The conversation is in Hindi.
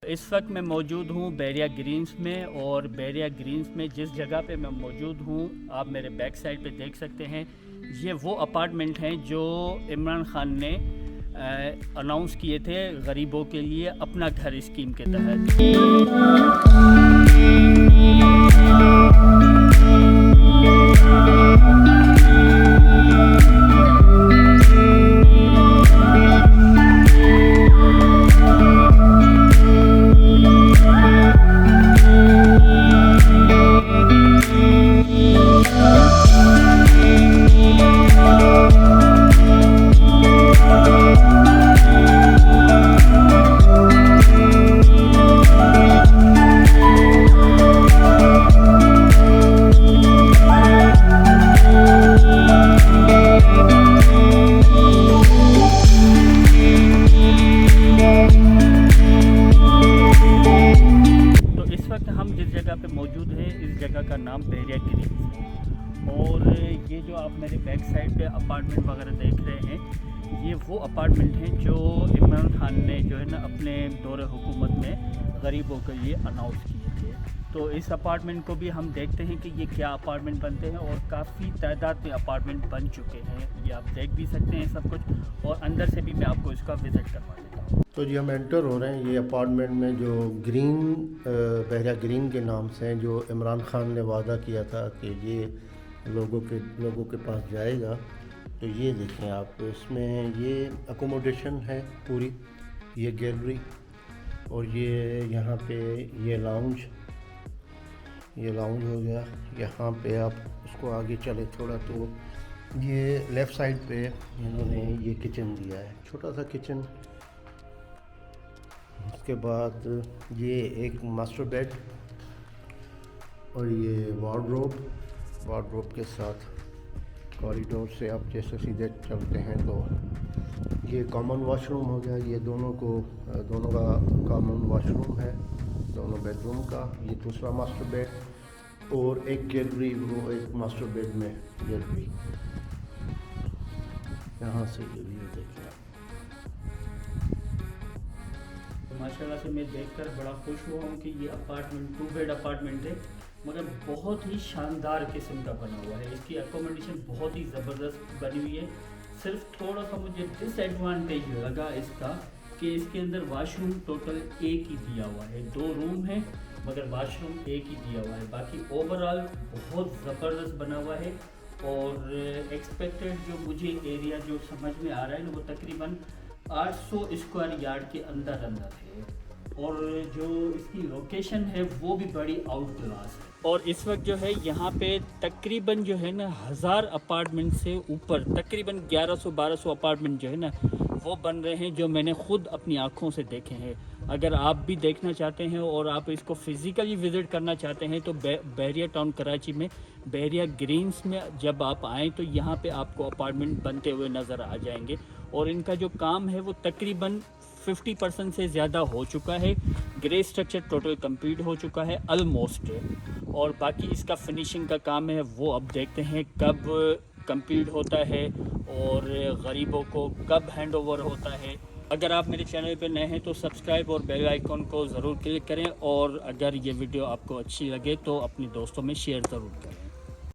इस वक्त मैं मौजूद हूँ बैरिया ग्रीन्स में, और बैरिया ग्रीन्स में जिस जगह पे मैं मौजूद हूँ आप मेरे बैक साइड पे देख सकते हैं। ये वो अपार्टमेंट हैं जो इमरान खान ने अनाउंस किए थे गरीबों के लिए अपना घर स्कीम के तहत। हम जिस जगह पे मौजूद हैं इस जगह का नाम बैरिया ग्रीन्स है, और ये जो आप मेरे बैक साइड पे अपार्टमेंट वगैरह देख रहे हैं ये वो अपार्टमेंट हैं जो इमरान खान ने जो है ना अपने दौरे हुकूमत में गरीबों के लिए अनाउंस किए थे। तो इस अपार्टमेंट को भी हम देखते हैं कि ये क्या अपार्टमेंट बनते हैं, और काफ़ी तादाद में अपार्टमेंट बन चुके हैं। ये आप देख भी सकते हैं सब कुछ, और अंदर से भी मैं आपको इसका विज़िट करवा देता हूँ। तो जी हम एंटर हो रहे हैं ये अपार्टमेंट में जो ग्रीन बैरिया ग्रीन के नाम से हैं, जो इमरान खान ने वादा किया था कि ये लोगों के पास जाएगा। तो ये देखें आप, इसमें ये अकोमोडेशन है पूरी, ये गैलरी, और ये यहाँ पे ये लाउंज हो गया। यहाँ पे आप उसको आगे चले थोड़ा तो ये लेफ़्ट साइड पे इन्होंने ये किचन दिया है, छोटा सा किचन। उसके बाद ये एक मास्टर बेड, और ये वार्डरोब के साथ कॉरिडोर से आप जैसे सीधे चलते हैं तो ये कॉमन वॉशरूम हो गया। ये दोनों का कॉमन वॉशरूम है, दोनों बेडरूम का। ये दूसरा मास्टर बेड, और एक गैलरी, वो एक मास्टर बेड में गैलरी। यहाँ से ये व्यू देखिए आप। माशाल्लाह से मैं देखकर बड़ा खुश हुआ हूँ कि ये अपार्टमेंट 2 बेड अपार्टमेंट है, मगर बहुत ही शानदार किस्म का बना हुआ है। इसकी एकोमोडेशन बहुत ही ज़बरदस्त बनी हुई है। सिर्फ थोड़ा सा मुझे डिसएडवांटेज लगा इसका कि इसके अंदर वॉशरूम टोटल एक ही दिया हुआ है। 2 रूम है मगर वॉशरूम एक ही दिया हुआ है। बाकी ओवरऑल बहुत ज़बरदस्त बना हुआ है, और एक्सपेक्टेड जो मुझे एरिया जो समझ में आ रहा है ना वो तकरीबन 800 स्क्वायर यार्ड के अंदर है, और जो इसकी लोकेशन है वो भी बड़ी आउट क्लास है। और इस वक्त जो है यहाँ पे तकरीबन जो है ना 1000 अपार्टमेंट से ऊपर तकरीबन 1100-1200 अपार्टमेंट जो है ना वो बन रहे हैं, जो मैंने ख़ुद अपनी आँखों से देखे हैं। अगर आप भी देखना चाहते हैं और आप इसको फिज़िकली विज़िट करना चाहते हैं तो बैरिया टाउन कराची में बैरिया ग्रीन्स में जब आप आएँ तो यहाँ पे आपको अपार्टमेंट बनते हुए नज़र आ जाएंगे, और इनका जो काम है वो तकरीबन 50% से ज़्यादा हो चुका है। ग्रे स्ट्रक्चर टोटल कंप्लीट हो चुका है ऑलमोस्ट, और बाकी इसका फिनिशिंग का काम है वो अब देखते हैं कब कंप्लीट होता है और गरीबों को कब हैंड ओवर होता है। अगर आप मेरे चैनल पर नए हैं तो सब्सक्राइब और बेल आइकॉन को ज़रूर क्लिक करें, और अगर ये वीडियो आपको अच्छी लगे तो अपने दोस्तों में शेयर ज़रूर करें।